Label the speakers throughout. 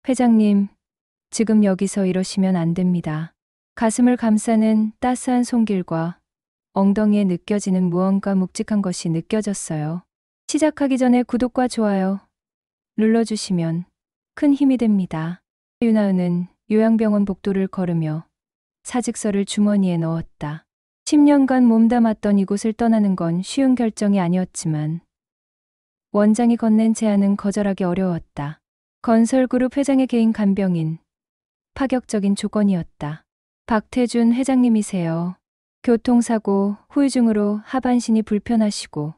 Speaker 1: 회장님, 지금 여기서 이러시면 안 됩니다. 가슴을 감싸는 따스한 손길과 엉덩이에 느껴지는 무언가 묵직한 것이 느껴졌어요. 시작하기 전에 구독과 좋아요 눌러주시면 큰 힘이 됩니다. 윤하은은 요양병원 복도를 걸으며 사직서를 주머니에 넣었다. 10년간 몸담았던 이곳을 떠나는 건 쉬운 결정이 아니었지만 원장이 건넨 제안은 거절하기 어려웠다. 건설그룹 회장의 개인 간병인, 파격적인 조건이었다. 박태준 회장님이세요. 교통사고 후유증으로 하반신이 불편하시고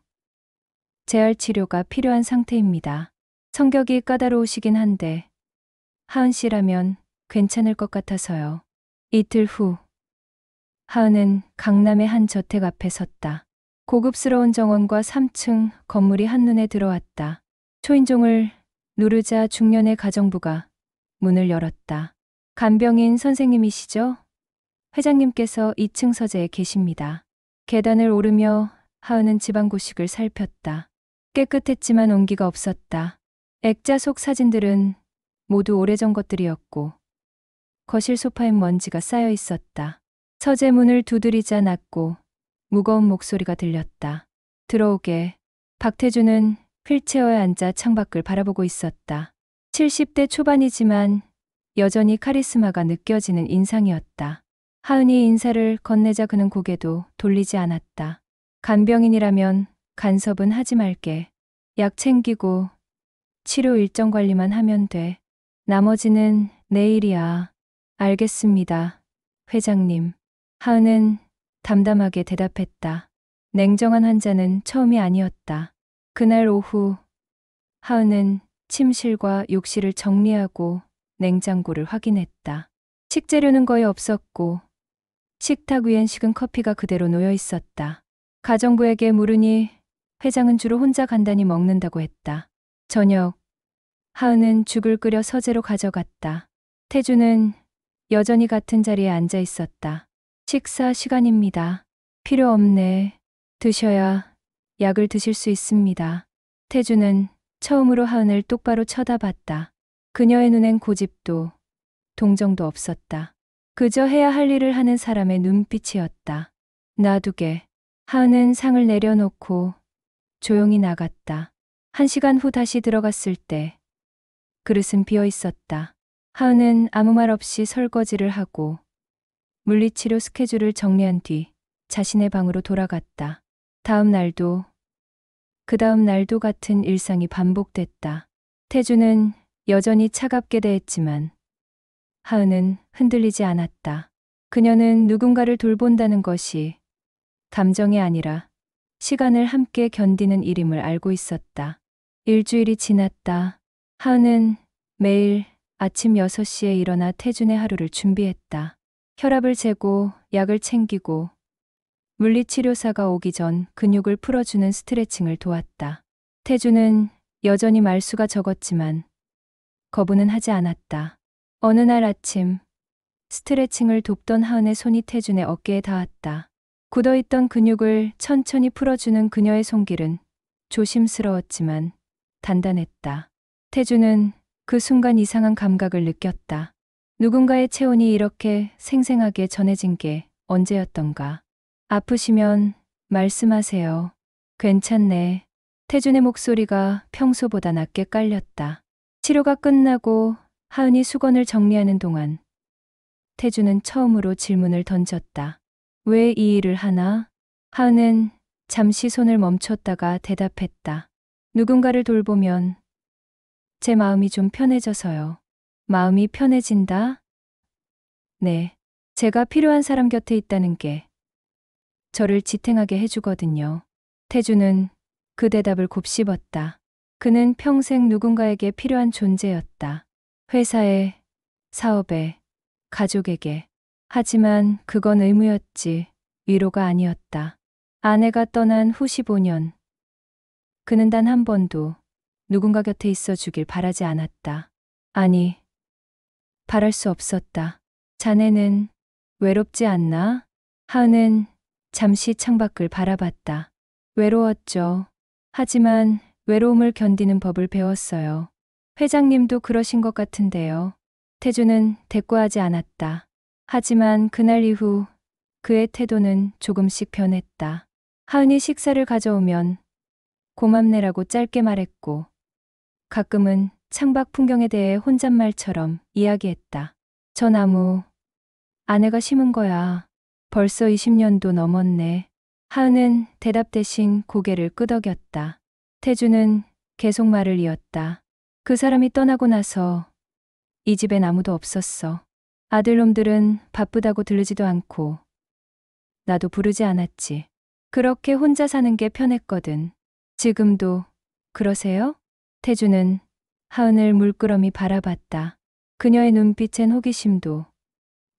Speaker 1: 재활치료가 필요한 상태입니다. 성격이 까다로우시긴 한데 하은 씨라면 괜찮을 것 같아서요. 이틀 후 하은은 강남의 한 저택 앞에 섰다. 고급스러운 정원과 3층 건물이 한눈에 들어왔다. 초인종을 누르자 중년의 가정부가 문을 열었다. 간병인 선생님이시죠? 회장님께서 2층 서재에 계십니다. 계단을 오르며 하은은 지방고식을 살폈다. 깨끗했지만 온기가 없었다. 액자 속 사진들은 모두 오래전 것들이었고 거실 소파엔 먼지가 쌓여 있었다. 서재 문을 두드리자 낮고 무거운 목소리가 들렸다. 들어오게. 박태준은 휠체어에 앉아 창밖을 바라보고 있었다. 70대 초반이지만 여전히 카리스마가 느껴지는 인상이었다. 하은이 인사를 건네자 그는 고개도 돌리지 않았다. 간병인이라면 간섭은 하지 말게. 약 챙기고 치료 일정 관리만 하면 돼. 나머지는 내일이야. 알겠습니다, 회장님. 하은은 담담하게 대답했다. 냉정한 환자는 처음이 아니었다. 그날 오후 하은은 침실과 욕실을 정리하고 냉장고를 확인했다. 식재료는 거의 없었고 식탁 위엔 식은 커피가 그대로 놓여 있었다. 가정부에게 물으니 회장은 주로 혼자 간단히 먹는다고 했다. 저녁, 하은은 죽을 끓여 서재로 가져갔다. 태주는 여전히 같은 자리에 앉아 있었다. 식사 시간입니다. 필요 없네. 드셔야 약을 드실 수 있습니다. 태주는 처음으로 하은을 똑바로 쳐다봤다. 그녀의 눈엔 고집도 동정도 없었다. 그저 해야 할 일을 하는 사람의 눈빛이었다. 놔두게. 하은은 상을 내려놓고 조용히 나갔다. 1시간 후 다시 들어갔을 때 그릇은 비어 있었다. 하은은 아무 말 없이 설거지를 하고 물리치료 스케줄을 정리한 뒤 자신의 방으로 돌아갔다. 다음 날도 그 다음 날도 같은 일상이 반복됐다. 태주는 여전히 차갑게 대했지만 하은은 흔들리지 않았다. 그녀는 누군가를 돌본다는 것이 감정이 아니라 시간을 함께 견디는 일임을 알고 있었다. 일주일이 지났다. 하은은 매일 아침 6시에 일어나 태준의 하루를 준비했다. 혈압을 재고 약을 챙기고 물리치료사가 오기 전 근육을 풀어주는 스트레칭을 도왔다. 태준은 여전히 말수가 적었지만 거부는 하지 않았다. 어느 날 아침 스트레칭을 돕던 하은의 손이 태준의 어깨에 닿았다. 굳어있던 근육을 천천히 풀어주는 그녀의 손길은 조심스러웠지만 단단했다. 태준은 그 순간 이상한 감각을 느꼈다. 누군가의 체온이 이렇게 생생하게 전해진 게 언제였던가. 아프시면 말씀하세요. 괜찮네. 태준의 목소리가 평소보다 낮게 깔렸다. 치료가 끝나고 하은이 수건을 정리하는 동안 태준은 처음으로 질문을 던졌다. 왜 이 일을 하나? 하은은 잠시 손을 멈췄다가 대답했다. 누군가를 돌보면 제 마음이 좀 편해져서요. 마음이 편해진다? 네. 제가 필요한 사람 곁에 있다는 게 저를 지탱하게 해주거든요. 태주는 그 대답을 곱씹었다. 그는 평생 누군가에게 필요한 존재였다. 회사에, 사업에, 가족에게. 하지만 그건 의무였지 위로가 아니었다. 아내가 떠난 후 15년. 그는 단 한 번도 누군가 곁에 있어 주길 바라지 않았다. 아니, 바랄 수 없었다. 자네는 외롭지 않나? 하은은 잠시 창밖을 바라봤다. 외로웠죠. 하지만 외로움을 견디는 법을 배웠어요. 회장님도 그러신 것 같은데요. 태주는 대꾸하지 않았다. 하지만 그날 이후 그의 태도는 조금씩 변했다. 하은이 식사를 가져오면 고맙네라고 짧게 말했고, 가끔은 창밖 풍경에 대해 혼잣말처럼 이야기했다. 저 나무 아내가 심은 거야. 벌써 20년도 넘었네. 하은은 대답 대신 고개를 끄덕였다. 태주는 계속 말을 이었다. 그 사람이 떠나고 나서 이 집엔 아무도 없었어. 아들놈들은 바쁘다고 들르지도 않고 나도 부르지 않았지. 그렇게 혼자 사는 게 편했거든. 지금도 그러세요? 태주는 하은을 물끄러미 바라봤다. 그녀의 눈빛엔 호기심도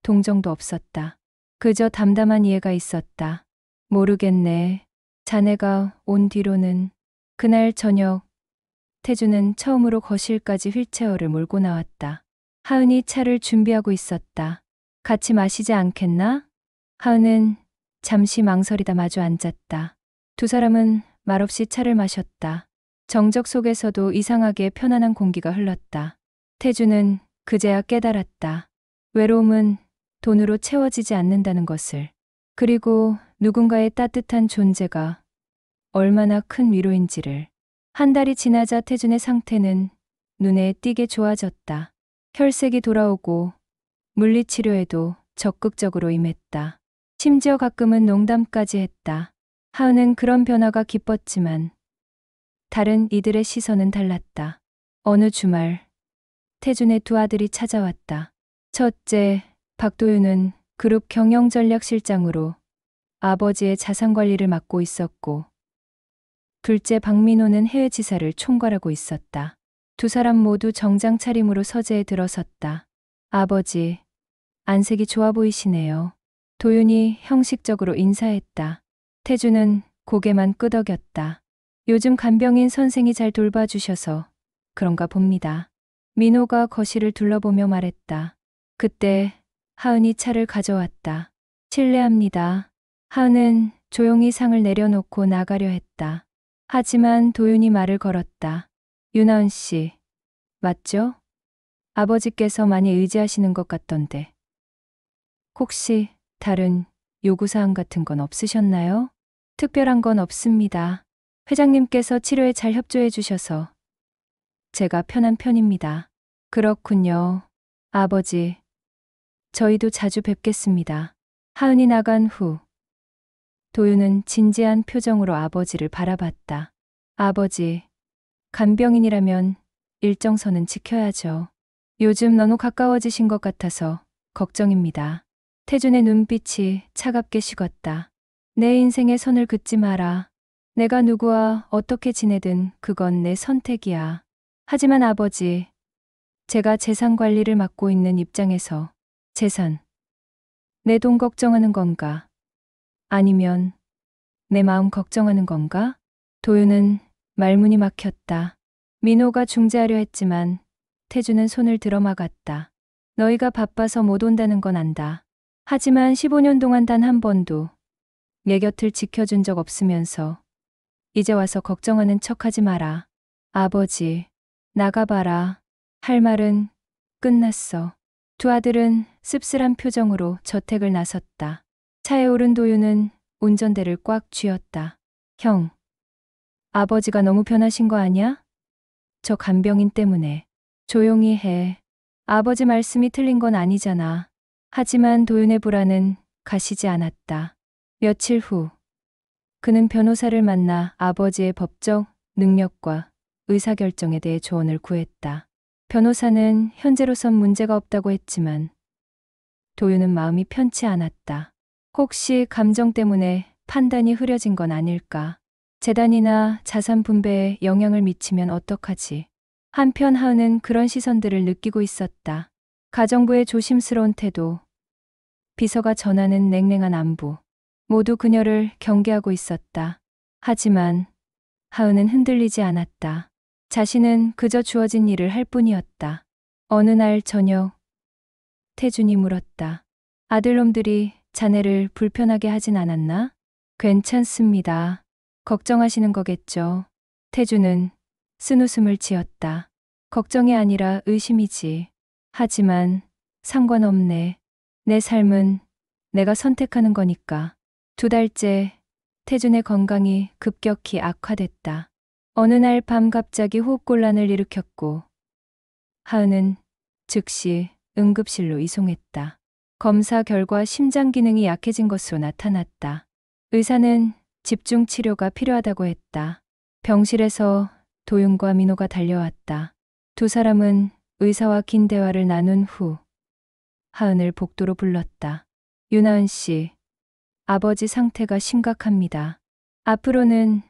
Speaker 1: 동정도 없었다. 그저 담담한 이해가 있었다. 모르겠네. 자네가 온 뒤로는. 그날 저녁 태주는 처음으로 거실까지 휠체어를 몰고 나왔다. 하은이 차를 준비하고 있었다. 같이 마시지 않겠나? 하은은 잠시 망설이다 마주 앉았다. 두 사람은 말없이 차를 마셨다. 정적 속에서도 이상하게 편안한 공기가 흘렀다. 태주는 그제야 깨달았다. 외로움은 돈으로 채워지지 않는다는 것을. 그리고 누군가의 따뜻한 존재가 얼마나 큰 위로인지를. 한 달이 지나자 태준의 상태는 눈에 띄게 좋아졌다. 혈색이 돌아오고 물리치료에도 적극적으로 임했다. 심지어 가끔은 농담까지 했다. 하은은 그런 변화가 기뻤지만 다른 이들의 시선은 달랐다. 어느 주말 태준의 두 아들이 찾아왔다. 첫째, 박도윤은 그룹 경영전략실장으로 아버지의 자산관리를 맡고 있었고, 둘째 박민호는 해외지사를 총괄하고 있었다. 두 사람 모두 정장 차림으로 서재에 들어섰다. 아버지, 안색이 좋아 보이시네요. 도윤이 형식적으로 인사했다. 태주는 고개만 끄덕였다. 요즘 간병인 선생이 잘 돌봐주셔서 그런가 봅니다. 민호가 거실을 둘러보며 말했다. 그때 하은이 차를 가져왔다. 실례합니다. 하은은 조용히 상을 내려놓고 나가려 했다. 하지만 도윤이 말을 걸었다. 윤하은 씨, 맞죠? 아버지께서 많이 의지하시는 것 같던데. 혹시 다른 요구사항 같은 건 없으셨나요? 특별한 건 없습니다. 회장님께서 치료에 잘 협조해 주셔서 제가 편한 편입니다. 그렇군요. 아버지, 저희도 자주 뵙겠습니다. 하은이 나간 후 도윤은 진지한 표정으로 아버지를 바라봤다. 아버지, 간병인이라면 일정선은 지켜야죠. 요즘 너무 가까워지신 것 같아서 걱정입니다. 태준의 눈빛이 차갑게 식었다. 내 인생에 선을 긋지 마라. 내가 누구와 어떻게 지내든 그건 내 선택이야. 하지만 아버지, 제가 재산 관리를 맡고 있는 입장에서 재산, 내 돈 걱정하는 건가? 아니면 내 마음 걱정하는 건가? 도윤은 말문이 막혔다. 민호가 중재하려 했지만 태주는 손을 들어막았다. 너희가 바빠서 못 온다는 건 안다. 하지만 15년 동안 단 한 번도 내 곁을 지켜준 적 없으면서 이제 와서 걱정하는 척하지 마라. 아버지, 나가봐라. 할 말은 끝났어. 두 아들은 씁쓸한 표정으로 저택을 나섰다. 차에 오른 도윤은 운전대를 꽉 쥐었다. 형, 아버지가 너무 변하신 거 아니야? 저 간병인 때문에. 조용히 해. 아버지 말씀이 틀린 건 아니잖아. 하지만 도윤의 불안은 가시지 않았다. 며칠 후 그는 변호사를 만나 아버지의 법적 능력과 의사결정에 대해 조언을 구했다. 변호사는 현재로선 문제가 없다고 했지만 도윤은 마음이 편치 않았다. 혹시 감정 때문에 판단이 흐려진 건 아닐까? 재단이나 자산 분배에 영향을 미치면 어떡하지? 한편 하은은 그런 시선들을 느끼고 있었다. 가정부의 조심스러운 태도, 비서가 전하는 냉랭한 안부, 모두 그녀를 경계하고 있었다. 하지만 하은은 흔들리지 않았다. 자신은 그저 주어진 일을 할 뿐이었다. 어느 날 저녁, 태준이 물었다. 아들놈들이 자네를 불편하게 하진 않았나? 괜찮습니다. 걱정하시는 거겠죠. 태준은 쓴웃음을 지었다. 걱정이 아니라 의심이지. 하지만 상관없네. 내 삶은 내가 선택하는 거니까. 2달째 태준의 건강이 급격히 악화됐다. 어느 날 밤 갑자기 호흡곤란을 일으켰고 하은은 즉시 응급실로 이송했다. 검사 결과 심장 기능이 약해진 것으로 나타났다. 의사는 집중 치료가 필요하다고 했다. 병실에서 도윤과 민호가 달려왔다. 2사람은 의사와 긴 대화를 나눈 후 하은을 복도로 불렀다. 윤하은 씨, 아버지 상태가 심각합니다. 앞으로는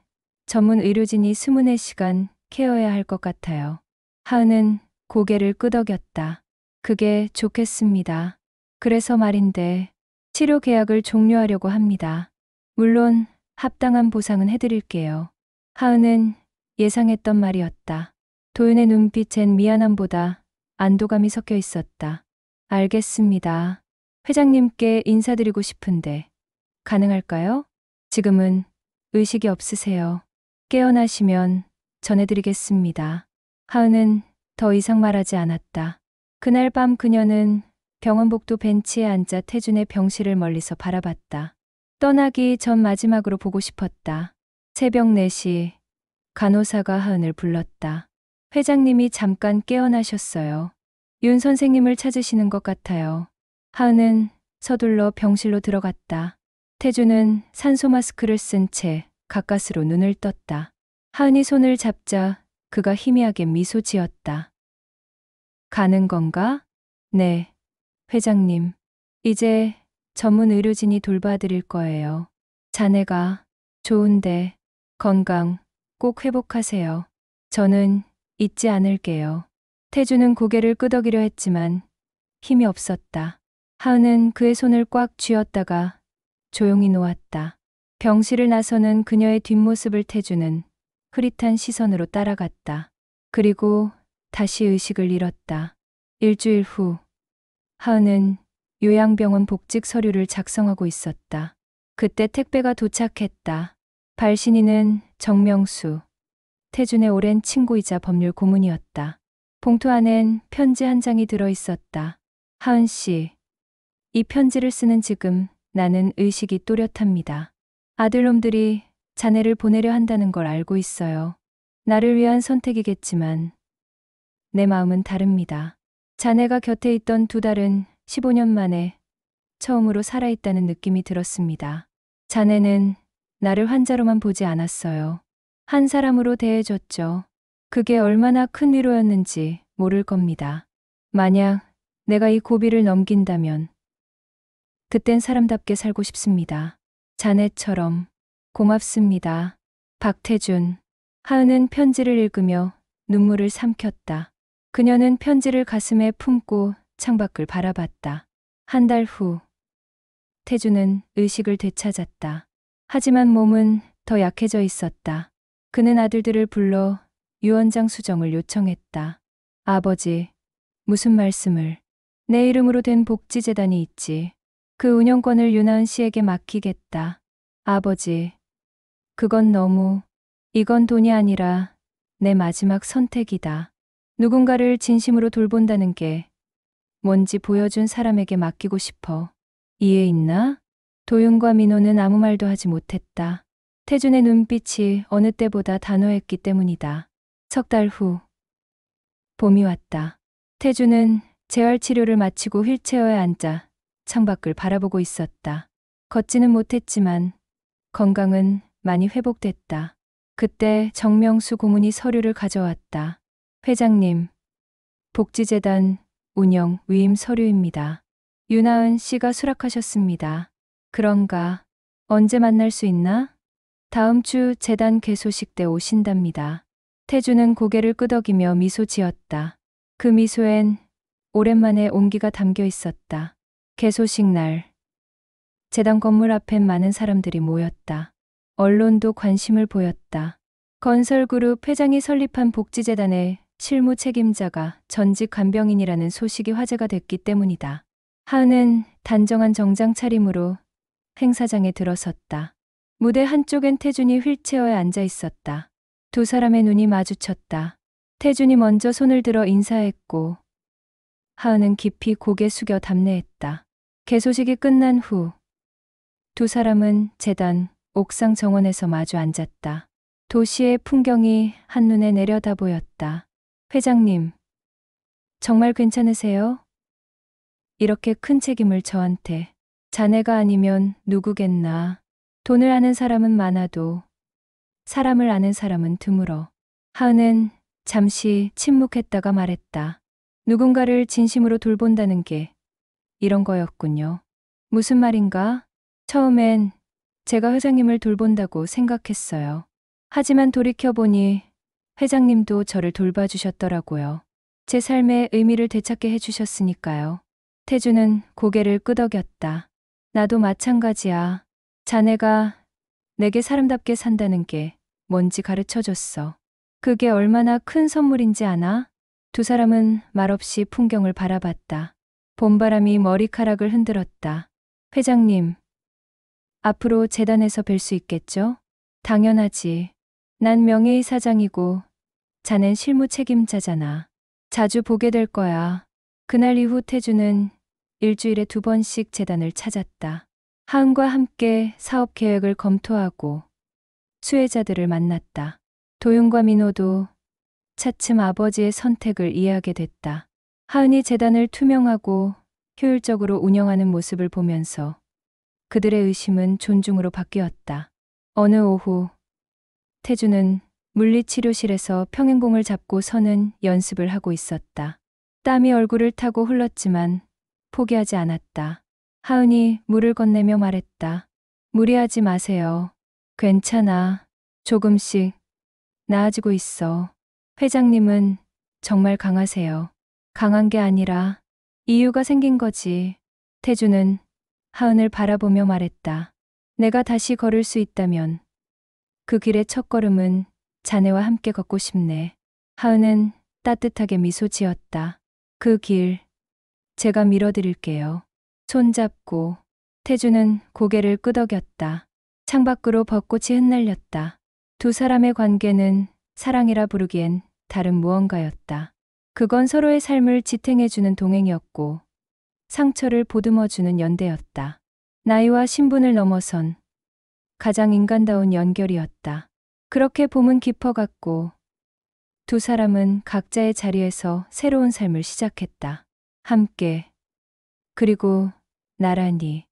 Speaker 1: 전문 의료진이 24시간 케어해야 할 것 같아요. 하은은 고개를 끄덕였다. 그게 좋겠습니다. 그래서 말인데 치료 계약을 종료하려고 합니다. 물론 합당한 보상은 해드릴게요. 하은은 예상했던 말이었다. 도윤의 눈빛엔 미안함보다 안도감이 섞여 있었다. 알겠습니다. 회장님께 인사드리고 싶은데 가능할까요? 지금은 의식이 없으세요. 깨어나시면 전해드리겠습니다. 하은은 더 이상 말하지 않았다. 그날 밤 그녀는 병원 복도 벤치에 앉아 태준의 병실을 멀리서 바라봤다. 떠나기 전 마지막으로 보고 싶었다. 새벽 4시 간호사가 하은을 불렀다. 회장님이 잠깐 깨어나셨어요. 윤 선생님을 찾으시는 것 같아요. 하은은 서둘러 병실로 들어갔다. 태준은 산소 마스크를 쓴 채 가까스로 눈을 떴다. 하은이 손을 잡자 그가 희미하게 미소 지었다. 가는 건가? 네, 회장님. 이제 전문 의료진이 돌봐드릴 거예요. 자네가 좋은데 건강 꼭 회복하세요. 저는 잊지 않을게요. 태준은 고개를 끄덕이려 했지만 힘이 없었다. 하은은 그의 손을 꽉 쥐었다가 조용히 놓았다. 병실을 나서는 그녀의 뒷모습을 태준은 흐릿한 시선으로 따라갔다. 그리고 다시 의식을 잃었다. 일주일 후 하은은 요양병원 복직 서류를 작성하고 있었다. 그때 택배가 도착했다. 발신인은 정명수, 태준의 오랜 친구이자 법률 고문이었다. 봉투 안엔 편지 한 장이 들어 있었다. 하은 씨, 이 편지를 쓰는 지금 나는 의식이 또렷합니다. 아들놈들이 자네를 보내려 한다는 걸 알고 있어요. 나를 위한 선택이겠지만 내 마음은 다릅니다. 자네가 곁에 있던 2달은 15년 만에 처음으로 살아있다는 느낌이 들었습니다. 자네는 나를 환자로만 보지 않았어요. 한 사람으로 대해줬죠. 그게 얼마나 큰 위로였는지 모를 겁니다. 만약 내가 이 고비를 넘긴다면 그땐 사람답게 살고 싶습니다. 자네처럼. 고맙습니다. 박태준. 하은은 편지를 읽으며 눈물을 삼켰다. 그녀는 편지를 가슴에 품고 창밖을 바라봤다. 1달 후 태준은 의식을 되찾았다. 하지만 몸은 더 약해져 있었다. 그는 아들들을 불러 유언장 수정을 요청했다. 아버지, 무슨 말씀을? 내 이름으로 된 복지재단이 있지. 그 운영권을 윤하은 씨에게 맡기겠다. 아버지, 그건 너무... 이건 돈이 아니라 내 마지막 선택이다. 누군가를 진심으로 돌본다는 게 뭔지 보여준 사람에게 맡기고 싶어. 이해 있나? 도윤과 민호는 아무 말도 하지 못했다. 태준의 눈빛이 어느 때보다 단호했기 때문이다. 3달 후 봄이 왔다. 태준은 재활치료를 마치고 휠체어에 앉아 창밖을 바라보고 있었다. 걷지는 못했지만 건강은 많이 회복됐다. 그때 정명수 고문이 서류를 가져왔다. 회장님, 복지재단 운영 위임 서류입니다. 윤하은 씨가 수락하셨습니다. 그런가? 언제 만날 수 있나? 다음 주 재단 개소식 때 오신답니다. 태준은 고개를 끄덕이며 미소 지었다. 그 미소엔 오랜만에 온기가 담겨 있었다. 개소식 날, 재단 건물 앞엔 많은 사람들이 모였다. 언론도 관심을 보였다. 건설그룹 회장이 설립한 복지재단의 실무 책임자가 전직 간병인이라는 소식이 화제가 됐기 때문이다. 하은은 단정한 정장 차림으로 행사장에 들어섰다. 무대 한쪽엔 태준이 휠체어에 앉아 있었다. 2사람의 눈이 마주쳤다. 태준이 먼저 손을 들어 인사했고 하은은 깊이 고개 숙여 답례했다. 개소식이 끝난 후 두 사람은 재단 옥상 정원에서 마주 앉았다. 도시의 풍경이 한눈에 내려다 보였다. 회장님, 정말 괜찮으세요? 이렇게 큰 책임을 저한테. 자네가 아니면 누구겠나. 돈을 아는 사람은 많아도 사람을 아는 사람은 드물어. 하은은 잠시 침묵했다가 말했다. 누군가를 진심으로 돌본다는 게 이런 거였군요. 무슨 말인가? 처음엔 제가 회장님을 돌본다고 생각했어요. 하지만 돌이켜보니 회장님도 저를 돌봐주셨더라고요. 제 삶의 의미를 되찾게 해주셨으니까요. 태주는 고개를 끄덕였다. 나도 마찬가지야. 자네가 내게 사람답게 산다는 게 뭔지 가르쳐줬어. 그게 얼마나 큰 선물인지 아나? 두 사람은 말없이 풍경을 바라봤다. 봄바람이 머리카락을 흔들었다. 회장님, 앞으로 재단에서 뵐 수 있겠죠? 당연하지. 난 명예이사장이고 자넨 실무 책임자잖아. 자주 보게 될 거야. 그날 이후 태주는 일주일에 2번씩 재단을 찾았다. 하은과 함께 사업 계획을 검토하고 수혜자들을 만났다. 도윤과 민호도 차츰 아버지의 선택을 이해하게 됐다. 하은이 재단을 투명하고 효율적으로 운영하는 모습을 보면서 그들의 의심은 존중으로 바뀌었다. 어느 오후, 태주는 물리치료실에서 평행봉을 잡고 서는 연습을 하고 있었다. 땀이 얼굴을 타고 흘렀지만 포기하지 않았다. 하은이 물을 건네며 말했다. 무리하지 마세요. 괜찮아. 조금씩 나아지고 있어. 회장님은 정말 강하세요. 강한 게 아니라 이유가 생긴 거지. 태주는 하은을 바라보며 말했다. 내가 다시 걸을 수 있다면 그 길의 첫걸음은 자네와 함께 걷고 싶네. 하은은 따뜻하게 미소 지었다. 그 길, 제가 밀어드릴게요. 손잡고 태주는 고개를 끄덕였다. 창밖으로 벚꽃이 흩날렸다. 두 사람의 관계는 사랑이라 부르기엔 다른 무언가였다. 그건 서로의 삶을 지탱해주는 동행이었고 상처를 보듬어주는 연대였다. 나이와 신분을 넘어선 가장 인간다운 연결이었다. 그렇게 봄은 깊어갔고 두 사람은 각자의 자리에서 새로운 삶을 시작했다. 함께, 그리고 나란히.